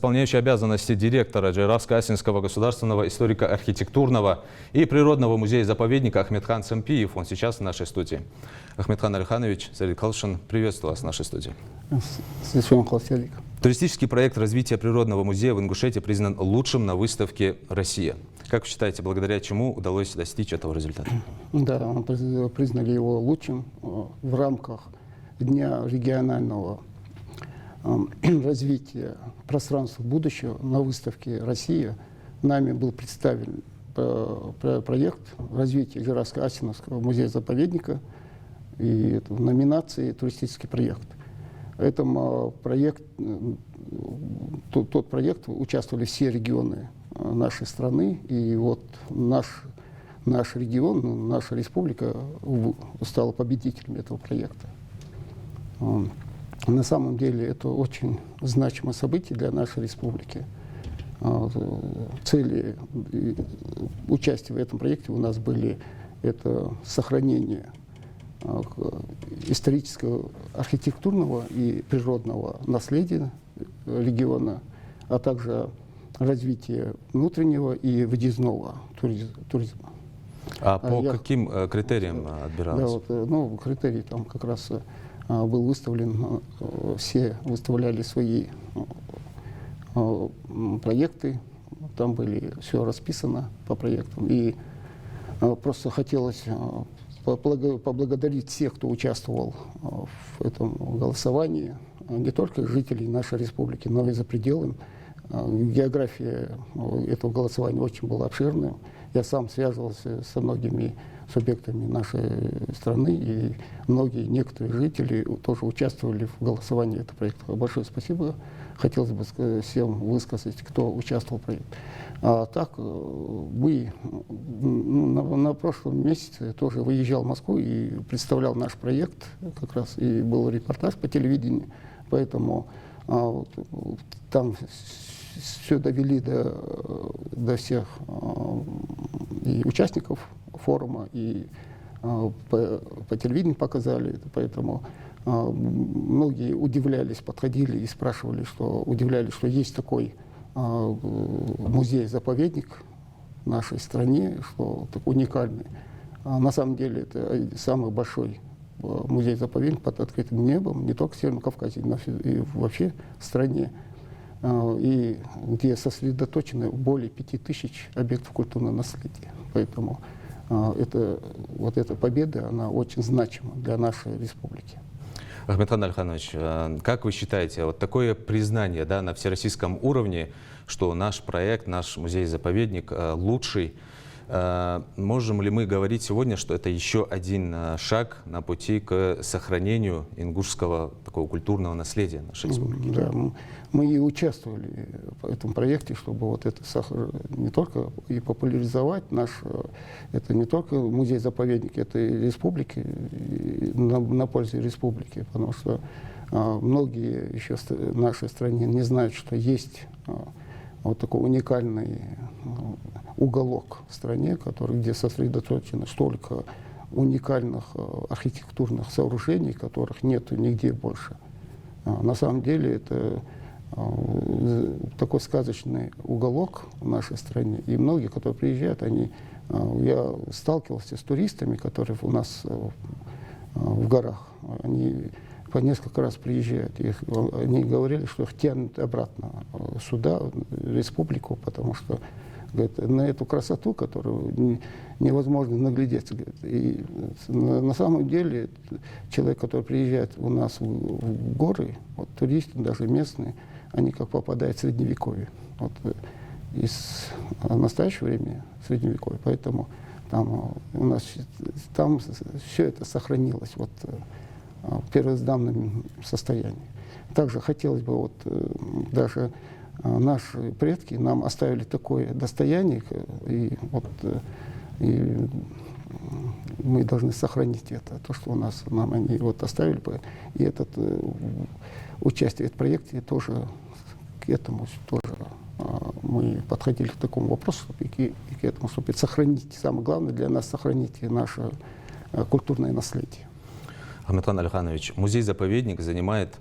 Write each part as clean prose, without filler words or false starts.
исполняющий обязанности директора Джайравско-Асинского государственного историко-архитектурного и природного музея-заповедника Ахметхан Цампиев. Он сейчас в нашей студии. Ахметхан Алиханович, Зарит Калшин, приветствую вас в нашей студии. Туристический проект развития природного музея в Ингушетии признан лучшим на выставке «Россия». Как вы считаете, благодаря чему удалось достичь этого результата? Да, признали его лучшим в рамках Дня регионального развития пространства будущего на выставке «Россия». Нами был представлен проект развития Джайравско-Асиновского музея-заповедника, и это в номинации «Туристический проект». Тот проект участвовали все регионы нашей страны, и вот наш регион, наша республика стала победителем этого проекта. На самом деле это очень значимое событие для нашей республики. Цели участия в этом проекте у нас были: это сохранение исторического, архитектурного и природного наследия региона, а также развитие внутреннего и выездного туризма. А по каким критериям отбиралось? Да, вот, критерий там как раз был выставлен, все выставляли свои проекты, там были все расписано по проектам, и просто хотелось поблагодарить всех, кто участвовал в этом голосовании, не только жителей нашей республики, но и за пределами. География этого голосования очень была обширная. Я сам связывался со многими субъектами нашей страны, и некоторые жители тоже участвовали в голосовании этого проекта. Большое спасибо. Хотелось бы всем высказать, кто участвовал в проекте. А так, мы на прошлом месяце тоже выезжал в Москву и представлял наш проект, как раз, и был репортаж по телевидению, поэтому там все довели до всех и участников форума, и по телевидению показали, поэтому многие удивлялись, подходили и спрашивали, удивлялись, что есть такой музей-заповедник в нашей стране, что такой уникальный. На самом деле это самый большой музей-заповедник под открытым небом, не только в Северном Кавказе, но и вообще в стране, и где сосредоточены более 5000 объектов культурного наследия. Поэтому эта победа, она очень значима для нашей республики. Ахметхан Алиханович, как вы считаете, вот такое признание, да, на всероссийском уровне, что наш проект, наш музей-заповедник лучший, можем ли мы говорить сегодня, что это еще один шаг на пути к сохранению ингушского такого культурного наследия нашей республики? Да, мы и участвовали в этом проекте, чтобы вот это не только и популяризовать это не только музей-заповедник, это и республики, на пользу республики, потому что многие еще в нашей стране не знают, что есть вот такой уникальный уголок в стране, где сосредоточено столько уникальных архитектурных сооружений, которых нет нигде больше. На самом деле это такой сказочный уголок в нашей стране. И многие, которые приезжают, я сталкивался с туристами, которые у нас в горах. Они по несколько раз приезжают. Они говорили, что их тянут обратно сюда, в республику, потому что, говорят, на эту красоту, которую невозможно наглядеться. И на самом деле человек, который приезжает у нас в горы, вот, туристы, даже местные, они как попадают в Средневековье. Вот, из настоящего времени Средневековье. Поэтому там у нас там все это сохранилось вот, в первозданном состоянии. Также хотелось бы, даже наши предки нам оставили такое достояние, и мы должны сохранить это, то, что нам они оставили. И участие в этом проекте тоже к этому тоже мы подходили к такому вопросу и к этому, чтобы сохранить, самое главное для нас, сохранить наше культурное наследие. Ахметхан Алиханович, музей-заповедник занимает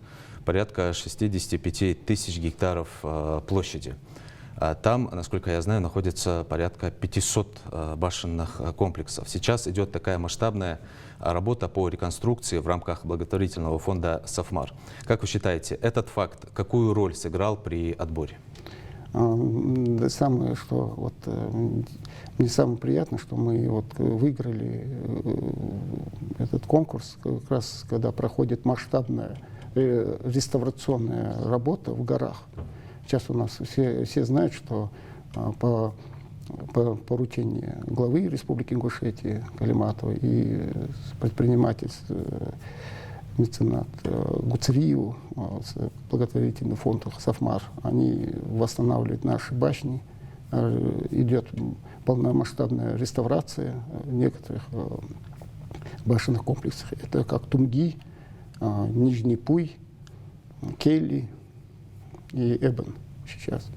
порядка 65 тысяч гектаров площади. Там, насколько я знаю, находится порядка 500 башенных комплексов. Сейчас идет такая масштабная работа по реконструкции в рамках благотворительного фонда «Сафмар». Как вы считаете, этот факт какую роль сыграл при отборе? Да, самое, что вот мне самое приятное, что мы вот выиграли этот конкурс, как раз когда проходит масштабная реставрационная работа в горах. Сейчас у нас все знают, что по поручению главы Республики Ингушетия Калиматова и предприниматель меценат Гуцериев, благотворительный фонд «Сафмар», они восстанавливают наши башни. Идет полномасштабная реставрация некоторых башенных комплексов. Это как Тумги, Нижний Пуй, Келли и Эбен сейчас.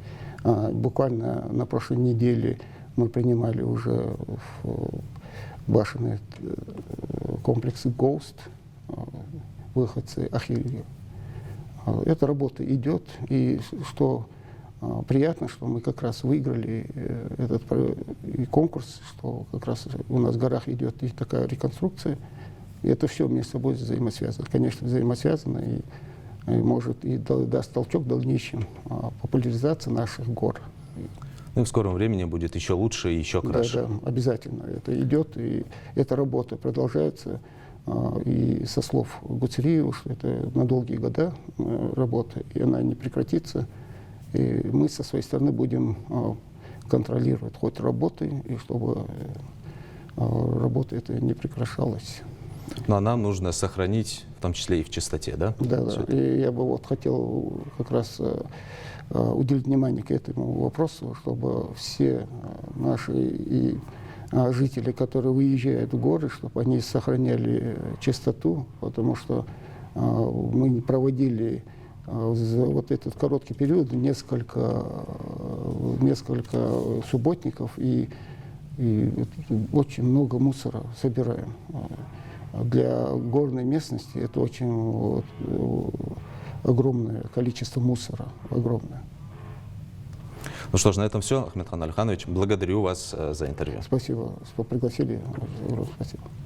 Буквально на прошлой неделе мы принимали уже в башенные комплексы «Гоуст», выходцы Ахилью. Эта работа идет, и что приятно, что мы как раз выиграли этот конкурс, что как раз у нас в горах идет и такая реконструкция. И это все между собой взаимосвязано. Конечно, взаимосвязано и может и даст толчок дальнейшим популяризации наших гор. Ну и в скором времени будет еще лучше и еще краше. Да, да, обязательно. Это идет, и эта работа продолжается. И со слов Гуцериева, что это на долгие года работа, и она не прекратится. И мы со своей стороны будем контролировать ход работы, и чтобы работа эта не прекращалась. Ну а нам нужно сохранить, в том числе и в чистоте, да? Да, да. И я бы вот хотел как раз уделить внимание к этому вопросу, чтобы все наши и жители, которые выезжают в горы, чтобы они сохраняли чистоту, потому что мы проводили за вот этот короткий период несколько субботников и очень много мусора собираем. Для горной местности это очень огромное количество мусора, огромное. Ну что ж, на этом все. Ахметхан Алиханович, благодарю вас за интервью. Спасибо, что пригласили. Спасибо.